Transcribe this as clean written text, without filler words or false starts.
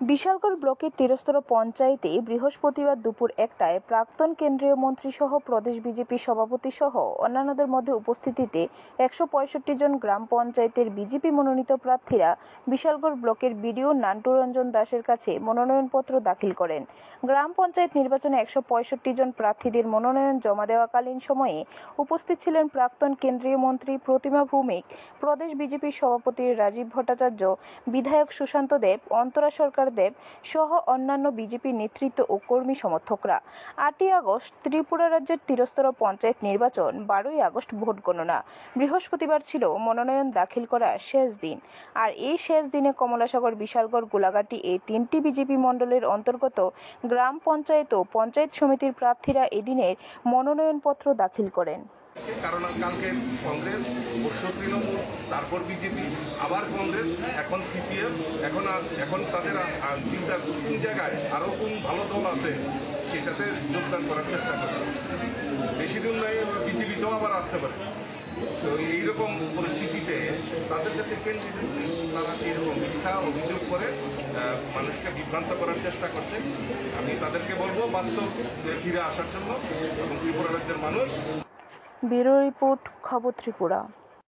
বিশালগড় ব্লকের তিরস্তর পঞ্চায়েতে বৃহস্পতিবার দুপুর 1টায় প্রাক্তন কেন্দ্রীয় মন্ত্রী সহ প্রদেশ বিজেপি সভাপতি সহ অন্যান্যদের মধ্যে উপস্থিতিতে 165 জন গ্রাম পঞ্চায়েতের বিজেপি মনোনীত প্রার্থীরা বিশালগড় ব্লকের বিডিও নান্টু রঞ্জন দাসের কাছে মনোনয়নপত্র দাখিল করেন। গ্রাম পঞ্চায়েত নির্বাচনে 165 জন প্রার্থীদের মনোনয়ন জমা দেওয়াকালীন সময়ে উপস্থিত ছিলেন প্রাক্তন কেন্দ্রীয় মন্ত্রী প্রতিমা ভৌমিক, প্রদেশ বিজেপি সভাপতি রাজীব ভট্টাচার্য, বিধায়ক সুশান্ত দেব, অন্তরা সরকার দেব সহ অন্যান্য বিজেপি নেতৃত্ব ও কর্মী সমর্থকরা। 8ই আগস্ট ত্রিপুরা রাজ্যের তিরস্তর পঞ্চায়েত নির্বাচন, 12ই আগস্ট ভোট গণনা। বৃহস্পতিবার ছিল মনোনয়ন দাখিল করা শেষ দিন। আর এই শেষ দিনে কমলাসাগর, বিশালগড়, গোলাঘাটি এই 3টি বিজেপি মণ্ডলের অন্তর্গত গ্রাম পঞ্চায়েত ও পঞ্চায়েত সমিতির প্রার্থীরা এদিনের মনোনয়নপত্র দাখিল করেন। কারণ কালকে কংগ্রেস, পরশু তৃণমূল, তারপর বিজেপি, আবার কংগ্রেস, এখন সিপিএম, এখন তাদের চিন্তা কোন জায়গায় আরও কোন ভালো দল আছে সেটাতে যোগদান করার চেষ্টা করছে। বেশি দিন নয়, বিজেপিতেও আবার আসতে পারে। তো এইরকম পরিস্থিতিতে তাদের কাছে তারা সেইরকম মিথ্যা অভিযোগ করে মানুষকে বিভ্রান্ত করার চেষ্টা করছে। আমি তাদেরকে বলবো বাস্তব ফিরে আসার জন্য, এবং ত্রিপুরা রাজ্যের মানুষ। ব্যুরো রিপোর্ট, খবর ত্রিপুরা।